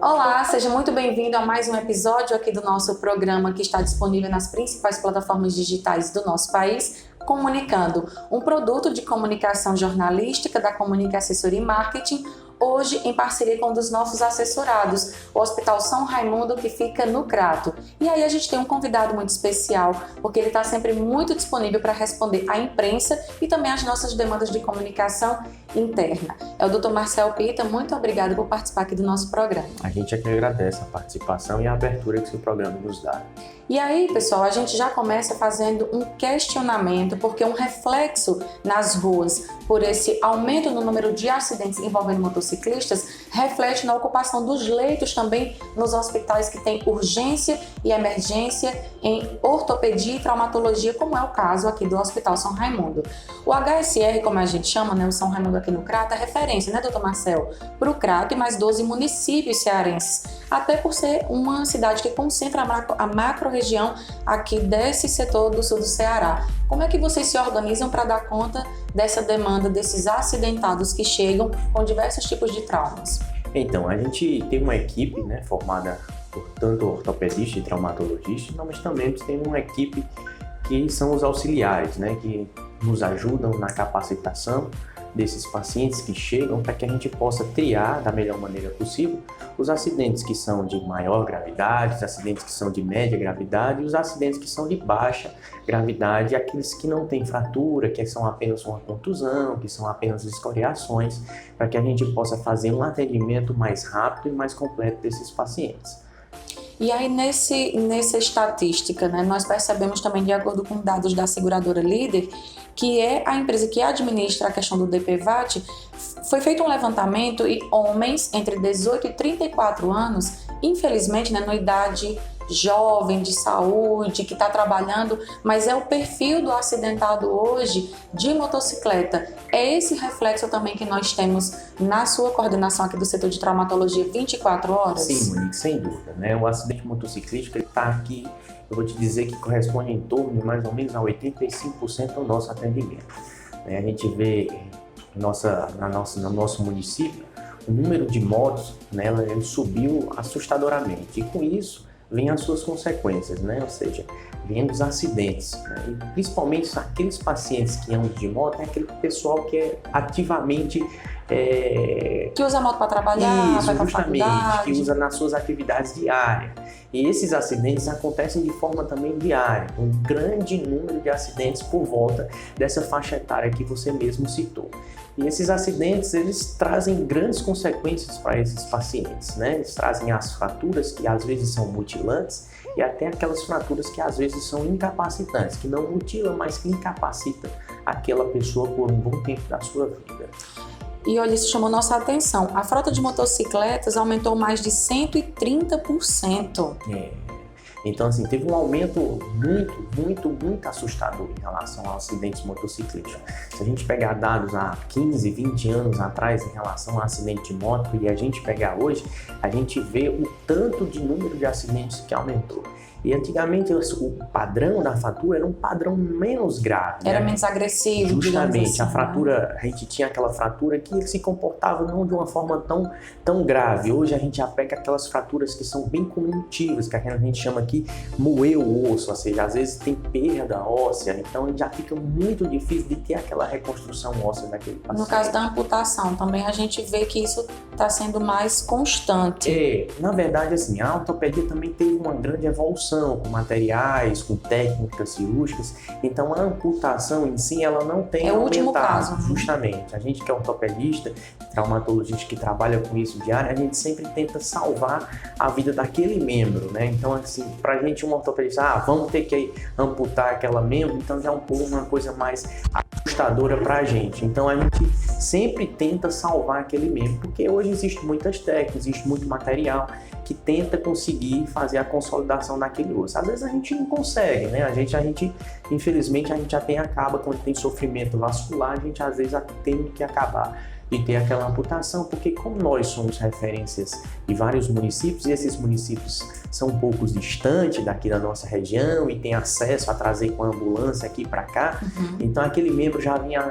Olá, seja muito bem-vindo a mais um episódio aqui do nosso programa que está disponível nas principais plataformas digitais do nosso país, Comunicando, um produto de comunicação jornalística da Comunica Assessoria e Marketing, hoje em parceria com um dos nossos assessorados, o Hospital São Raimundo, que fica no Crato. E aí a gente tem um convidado muito especial, porque ele está sempre muito disponível para responder à imprensa e também às nossas demandas de comunicação interna. É o Dr. Marcel Pita, muito obrigado por participar aqui do nosso programa. A gente é que agradece a participação e a abertura que esse programa nos dá. E aí, pessoal, a gente já começa fazendo um questionamento, porque um reflexo nas ruas por esse aumento no número de acidentes envolvendo motociclistas reflete na ocupação dos leitos também nos hospitais que têm urgência e emergência em ortopedia e traumatologia, como é o caso aqui do Hospital São Raimundo. O HSR, como a gente chama, né, o São Raimundo aqui no Crato, é referência, né, doutor Marcel, para o Crato e mais 12 municípios cearenses, até por ser uma cidade que concentra a macro-região aqui desse setor do sul do Ceará. Como é que vocês se organizam para dar conta dessa demanda, desses acidentados que chegam com diversos tipos de traumas? Então, a gente tem uma equipe, né, formada por tanto ortopedista e traumatologista, mas também tem uma equipe que são os auxiliares, né, que nos ajudam na capacitação desses pacientes que chegam para que a gente possa triar da melhor maneira possível os acidentes que são de maior gravidade, os acidentes que são de média gravidade e os acidentes que são de baixa gravidade, aqueles que não têm fratura, que são apenas uma contusão, que são apenas escoriações, para que a gente possa fazer um atendimento mais rápido e mais completo desses pacientes. E aí, nessa estatística, né, nós percebemos também, de acordo com dados da seguradora Líder, que é a empresa que administra a questão do DPVAT, foi feito um levantamento e homens entre 18 e 34 anos, infelizmente, né, na idade jovem, de saúde, que está trabalhando, mas é o perfil do acidentado hoje de motocicleta. É esse reflexo também que nós temos na sua coordenação aqui do setor de traumatologia 24 horas? Sim, Monique, sem dúvida, né? O acidente motociclístico está aqui, eu vou te dizer que corresponde em torno de mais ou menos a 85% do nosso atendimento. A gente vê no nosso município, o número de motos, né, ele subiu assustadoramente, e com isso vem as suas consequências, né? Ou seja, vem os acidentes, né? E principalmente aqueles pacientes que andam de moto, é aquele pessoal que é ativamente que usa a moto para trabalhar, isso, vai para justamente, que usa nas suas atividades diárias. E esses acidentes acontecem de forma também diária, um grande número de acidentes por volta dessa faixa etária que você mesmo citou. E esses acidentes, eles trazem grandes consequências para esses pacientes, né? Eles trazem as fraturas que às vezes são mutilantes e até aquelas fraturas que às vezes são incapacitantes, que não mutilam, mas que incapacitam aquela pessoa por um bom tempo da sua vida. E olha, isso chamou nossa atenção. A frota de motocicletas aumentou mais de 130%. Então, assim, teve um aumento muito assustador em relação aos acidentes motociclísticos. Se a gente pegar dados há 15, 20 anos atrás em relação ao acidente de moto e a gente pegar hoje, a gente vê o tanto de número de acidentes que aumentou. E antigamente o padrão da fratura era um padrão menos grave. Era, né? Menos agressivo. Justamente, assim, a fratura, a gente tinha aquela fratura que se comportava não de uma forma tão grave. Hoje a gente já pega aquelas fraturas que são bem comunitivas, que a gente chama aqui moer o osso, ou seja, às vezes tem perda óssea, então já fica muito difícil de ter aquela reconstrução óssea daquele paciente. No caso da amputação, também a gente vê que isso está sendo mais constante. Na verdade, assim, a ortopedia também teve uma grande evolução com materiais, com técnicas cirúrgicas, então a amputação em si, ela não tem aumentado. É o último caso. Justamente, a gente que é ortopedista, traumatologista que trabalha com isso diário, a gente sempre tenta salvar a vida daquele membro, né? Então, assim, pra gente um ortopedista, vamos ter que amputar aquela membro, então já é uma coisa mais assustadora pra gente. Então a gente sempre tenta salvar aquele membro, porque hoje existem muitas técnicas, existe muito material que tenta conseguir fazer a consolidação daquele osso. Às vezes a gente não consegue, né? Infelizmente, a gente acaba quando tem sofrimento vascular, a gente às vezes tem que acabar de ter aquela amputação, porque como nós somos referências de vários municípios, e esses municípios são um pouco distantes daqui da nossa região e tem acesso a trazer com a ambulância aqui para cá, então aquele membro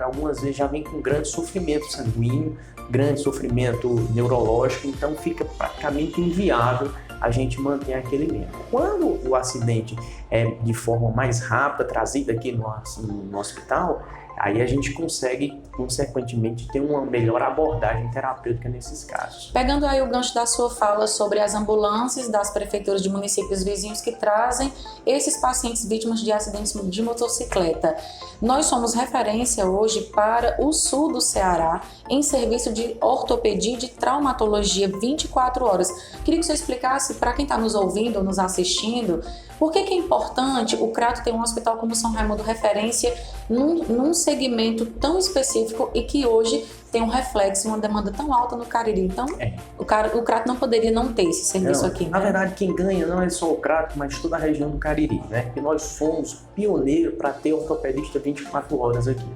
algumas vezes já vem com grande sofrimento sanguíneo, grande sofrimento neurológico, então fica praticamente inviável a gente manter aquele membro. Quando o acidente é de forma mais rápida, trazido aqui no hospital, aí a gente consegue, consequentemente, ter uma melhor abordagem terapêutica nesses casos. Pegando aí o gancho da sua fala sobre as ambulâncias das prefeituras de municípios vizinhos que trazem esses pacientes vítimas de acidentes de motocicleta, nós somos referência hoje para o sul do Ceará em serviço de ortopedia e de traumatologia 24 horas. Queria que você explicasse para quem está nos ouvindo ou nos assistindo, por que é importante o Crato ter um hospital como São Raimundo referência num segmento tão específico e que hoje tem um reflexo, uma demanda tão alta no Cariri. Então, o Crato não poderia não ter esse serviço aqui. Na verdade, quem ganha não é só o Crato, mas toda a região do Cariri, né? Porque nós fomos pioneiros para ter ortopedista 24 horas aqui.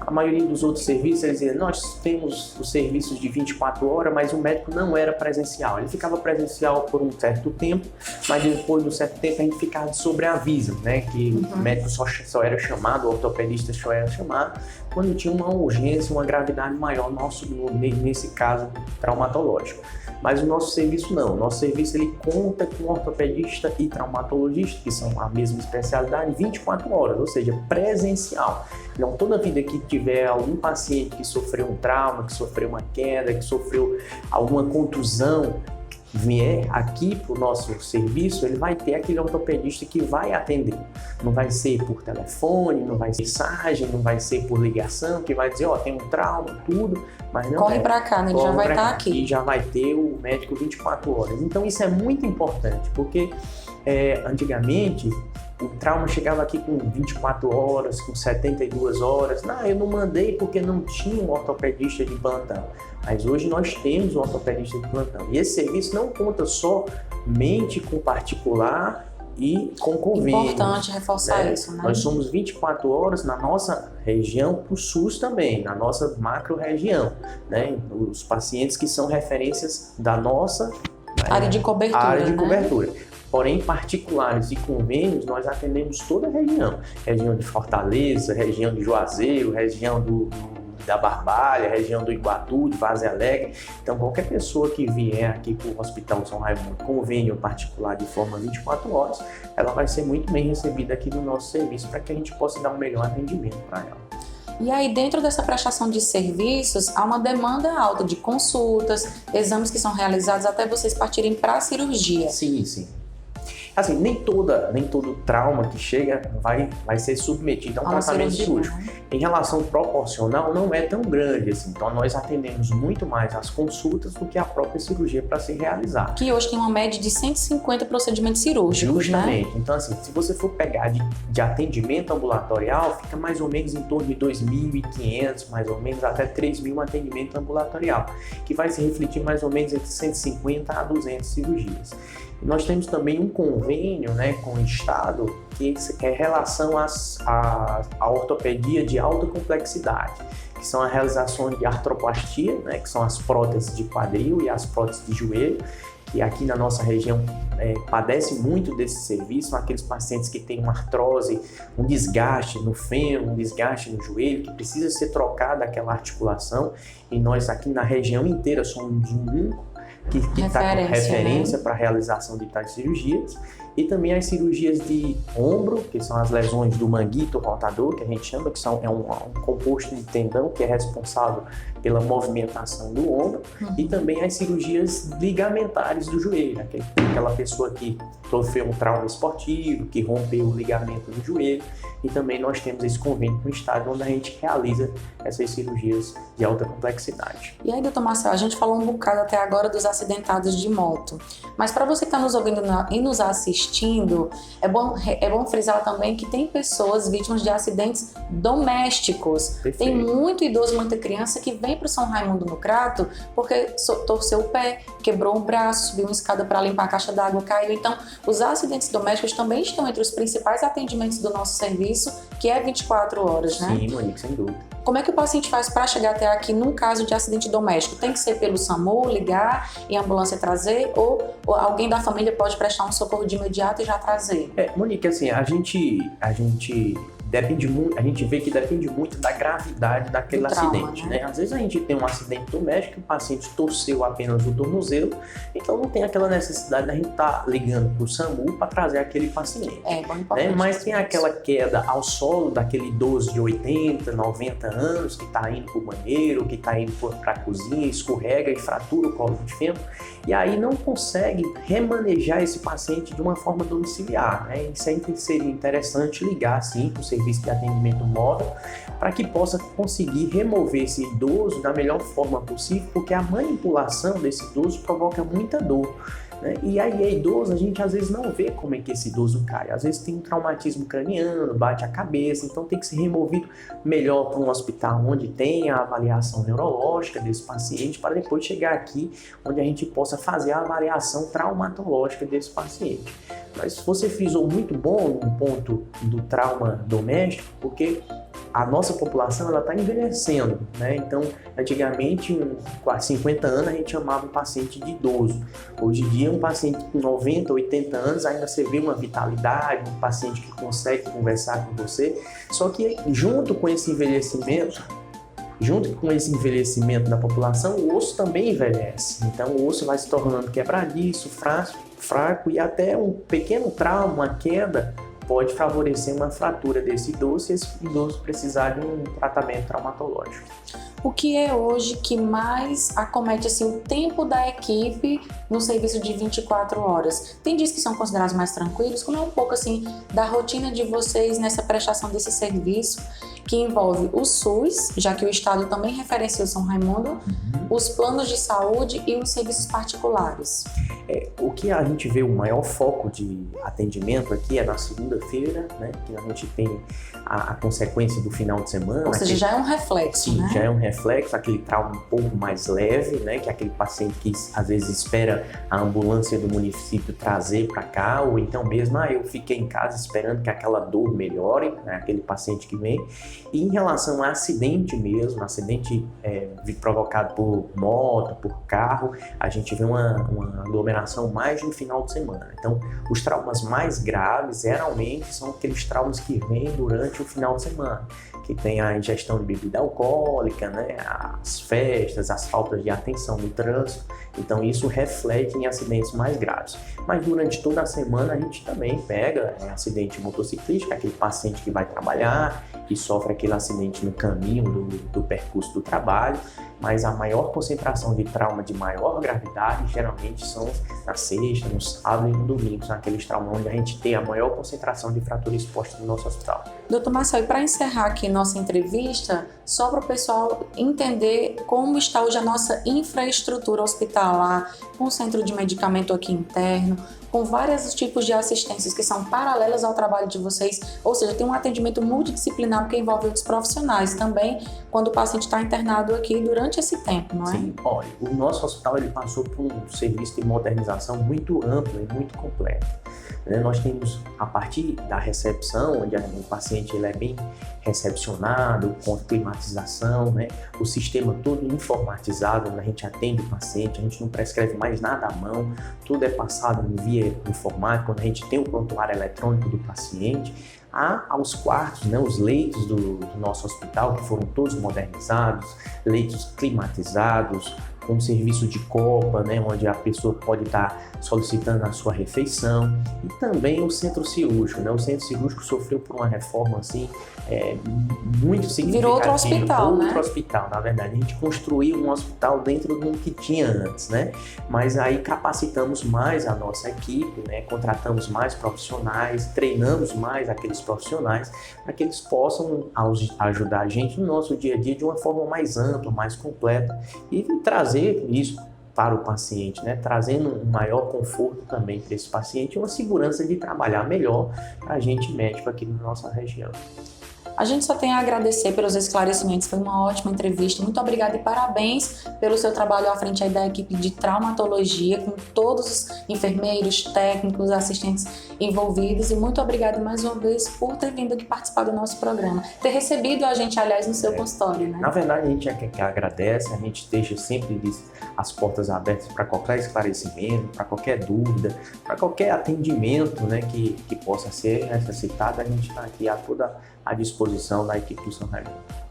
A maioria dos outros serviços, eles diziam, nós temos os serviços de 24 horas, mas o médico não era presencial. Ele ficava presencial por um certo tempo, mas depois de um certo tempo a gente ficava de sobreaviso, né? Que o médico só era chamado, o ortopedista só era chamado, quando tinha uma urgência, uma gravidade maior nesse caso traumatológico. Mas o nosso serviço não. O nosso serviço ele conta com ortopedista e traumatologista, que são a mesma especialidade, 24 horas, ou seja, presencial. Então, toda vida que tiver algum paciente que sofreu um trauma, que sofreu uma queda, que sofreu alguma contusão, vier aqui para o nosso serviço, ele vai ter aquele ortopedista que vai atender. Não vai ser por telefone, não vai ser mensagem, não vai ser por ligação, que vai dizer, tem um trauma, tudo, mas não corre para cá, né? Ele já vai estar aqui. E já vai ter o médico 24 horas. Então isso é muito importante, porque antigamente o trauma chegava aqui com 24 horas, com 72 horas. Não, eu não mandei porque não tinha um ortopedista de plantão. Mas hoje nós temos um ortopedista de plantão. E esse serviço não conta somente com particular e com convênio. Importante reforçar isso, né? Nós somos 24 horas na nossa região, para o SUS também, na nossa macro-região, né? Os pacientes que são referências da nossa área de cobertura. Porém, particulares e convênios, nós atendemos toda a região. Região de Fortaleza, região de Juazeiro, região da Barbalha, região do Iguatu, de Vaze Alegre. Então, qualquer pessoa que vier aqui para o Hospital São Raimundo, convênio particular de forma 24 horas, ela vai ser muito bem recebida aqui no nosso serviço para que a gente possa dar um melhor atendimento para ela. E aí, dentro dessa prestação de serviços, há uma demanda alta de consultas, exames que são realizados até vocês partirem para a cirurgia. Sim, sim. Assim, nem todo trauma que chega vai ser submetido a um tratamento cirúrgico. Em relação proporcional, não é tão grande assim. Então, nós atendemos muito mais as consultas do que a própria cirurgia para se realizar. Que hoje tem uma média de 150 procedimentos cirúrgicos, justamente, né? Então, assim, se você for pegar de atendimento ambulatorial, fica mais ou menos em torno de 2.500, mais ou menos, até 3.000 atendimento ambulatorial, que vai se refletir mais ou menos entre 150 a 200 cirurgias. E nós temos também um convênio, né, com o Estado que é em relação à ortopedia de alta complexidade, que são as realizações de artroplastia, né, que são as próteses de quadril e as próteses de joelho, que aqui na nossa região padece muito desse serviço, são aqueles pacientes que têm uma artrose, um desgaste no fêmur, um desgaste no joelho, que precisa ser trocada aquela articulação, e nós aqui na região inteira somos um único que está com referência, né, para a realização de tais cirurgias. E também as cirurgias de ombro, que são as lesões do manguito rotador, que a gente chama, que é um composto de tendão que é responsável pela movimentação do ombro, e também as cirurgias ligamentares do joelho, aquela pessoa que sofreu um trauma esportivo, que rompeu o ligamento do joelho, e também nós temos esse convênio com o Estado, onde a gente realiza essas cirurgias de alta complexidade. E aí, doutor Marcelo, a gente falou um bocado até agora dos acidentados de moto, mas para você que está nos ouvindo e nos assistindo, é bom frisar também que tem pessoas vítimas de acidentes domésticos. Perfeito. Tem muito idoso, muita criança que vem para o São Raimundo no Crato porque torceu o pé, quebrou o braço, subiu uma escada para limpar a caixa d'água, caiu. Então, os acidentes domésticos também estão entre os principais atendimentos do nosso serviço, que é 24 horas, né? Sim, Monique, sem dúvida. Como é que o paciente faz para chegar até aqui num caso de acidente doméstico? Tem que ser pelo SAMU, ligar e a ambulância trazer, ou alguém da família pode prestar um socorro de imediato e já trazer? Monique, assim, a gente a gente vê que depende muito da gravidade daquele acidente, né? Às vezes a gente tem um acidente doméstico, o paciente torceu apenas o tornozelo, então não tem aquela necessidade da gente estar ligando para o SAMU para trazer aquele paciente. Bom, importante. Né? Mas tem aquela queda ao solo daquele idoso de 80, 90 anos que está indo para o banheiro, que está indo para a cozinha, escorrega e fratura o colo de fêmur, e aí não consegue remanejar esse paciente de uma forma domiciliar, né? Isso aí seria interessante ligar sim para o serviço de atendimento móvel para que possa conseguir remover esse idoso da melhor forma possível, porque a manipulação desse idoso provoca muita dor, né? E aí, idoso, a gente às vezes não vê como é que esse idoso cai. Às vezes tem um traumatismo craniano, bate a cabeça, então tem que ser removido melhor para um hospital onde tem a avaliação neurológica desse paciente, para depois chegar aqui onde a gente possa fazer a avaliação traumatológica desse paciente. Mas você frisou muito bom no ponto do trauma doméstico, porque a nossa população está envelhecendo, né? Então, antigamente, com 50 anos, a gente chamava um paciente de idoso. Hoje em dia, um paciente com 90, 80 anos, ainda você vê uma vitalidade, um paciente que consegue conversar com você. Só que, junto com esse envelhecimento da população, o osso também envelhece. Então, o osso vai se tornando quebradiço, fraco e até um pequeno trauma, uma queda, pode favorecer uma fratura desse idoso se esse idoso precisar de um tratamento traumatológico. O que é hoje que mais acomete assim, o tempo da equipe no serviço de 24 horas? Tem dias que são considerados mais tranquilos? Como é um pouco assim da rotina de vocês nessa prestação desse serviço que envolve o SUS, já que o Estado também referencia o São Raimundo, os planos de saúde e os serviços particulares? O que a gente vê o maior foco de atendimento aqui é na segunda-feira, né, que a gente tem a consequência do final de semana. Ou seja, já é um reflexo, sim, né? Já é um reflexo, aquele trauma um pouco mais leve, né, que é aquele paciente que às vezes espera a ambulância do município trazer para cá, ou então mesmo, eu fiquei em casa esperando que aquela dor melhore, né, aquele paciente que vem. E em relação a acidente mesmo, acidente provocado por moto, por carro, a gente vê uma aglomeração mais no final de semana. Então, os traumas mais graves, geralmente, são aqueles traumas que vêm durante o final de semana, que tem a ingestão de bebida alcoólica, né, as festas, as faltas de atenção no trânsito. Então, isso reflete em acidentes mais graves. Mas durante toda a semana, a gente também pega acidente motociclístico, aquele paciente que vai trabalhar, que sofre aquele acidente no caminho do percurso do trabalho, mas a maior concentração de trauma de maior gravidade geralmente são na sexta, no sábado e no domingo, são aqueles traumas onde a gente tem a maior concentração de fratura exposta no nosso hospital. Doutor Marcelo, e para encerrar aqui nossa entrevista, só para o pessoal entender como está hoje a nossa infraestrutura hospitalar, com o centro de medicamento aqui interno, com vários tipos de assistências que são paralelas ao trabalho de vocês, ou seja, tem um atendimento multidisciplinar que envolve outros profissionais também, quando o paciente está internado aqui durante esse tempo, não é? Sim, olha, o nosso hospital ele passou por um serviço de modernização muito amplo e muito completo. Nós temos, a partir da recepção, onde o paciente ele é bem recepcionado, com climatização, né? O sistema todo informatizado, onde a gente atende o paciente, a gente não prescreve mais nada à mão, tudo é passado via informática, quando a gente tem o prontuário eletrônico do paciente. Há aos quartos, né, os leitos do nosso hospital, que foram todos modernizados, leitos climatizados, com serviço de copa, né, onde a pessoa pode estar solicitando a sua refeição, e também o centro cirúrgico, né? O centro cirúrgico sofreu por uma reforma assim muito significativa. Virou outro hospital, né? Outro hospital, na verdade. A gente construiu um hospital dentro do que tinha antes, né? Mas aí capacitamos mais a nossa equipe, né? Contratamos mais profissionais, treinamos mais aqueles profissionais para que eles possam ajudar a gente no nosso dia a dia de uma forma mais ampla, mais completa e trazer isso para o paciente, né? Trazendo um maior conforto também para esse paciente e uma segurança de trabalhar melhor para a gente médico aqui na nossa região. A gente só tem a agradecer pelos esclarecimentos, foi uma ótima entrevista. Muito obrigada e parabéns pelo seu trabalho à frente aí da equipe de traumatologia, com todos os enfermeiros, técnicos, assistentes envolvidos. E muito obrigada mais uma vez por ter vindo aqui participar do nosso programa. Ter recebido a gente, aliás, no seu consultório, né? Na verdade, a gente é que agradece, a gente deixa sempre as portas abertas para qualquer esclarecimento, para qualquer dúvida, para qualquer atendimento, né, que possa ser necessitado. A gente está aqui a toda à disposição da equipe do São Raimundo.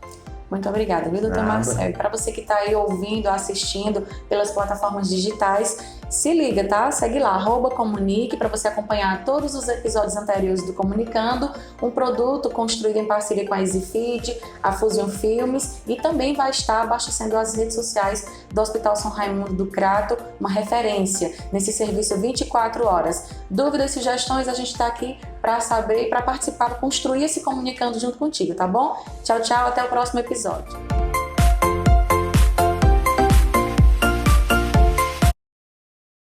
Muito obrigada, viu, doutor Marcel? E para você que está aí ouvindo, assistindo pelas plataformas digitais, se liga, tá? Segue lá, @comunique, para você acompanhar todos os episódios anteriores do Comunicando, um produto construído em parceria com a EasyFeed, a Fusion Filmes, e também vai estar abastecendo as redes sociais do Hospital São Raimundo do Crato, uma referência nesse serviço 24 horas. Dúvidas, sugestões, a gente está aqui para saber e para participar, construir esse Comunicando junto contigo, tá bom? Tchau, tchau, até o próximo episódio.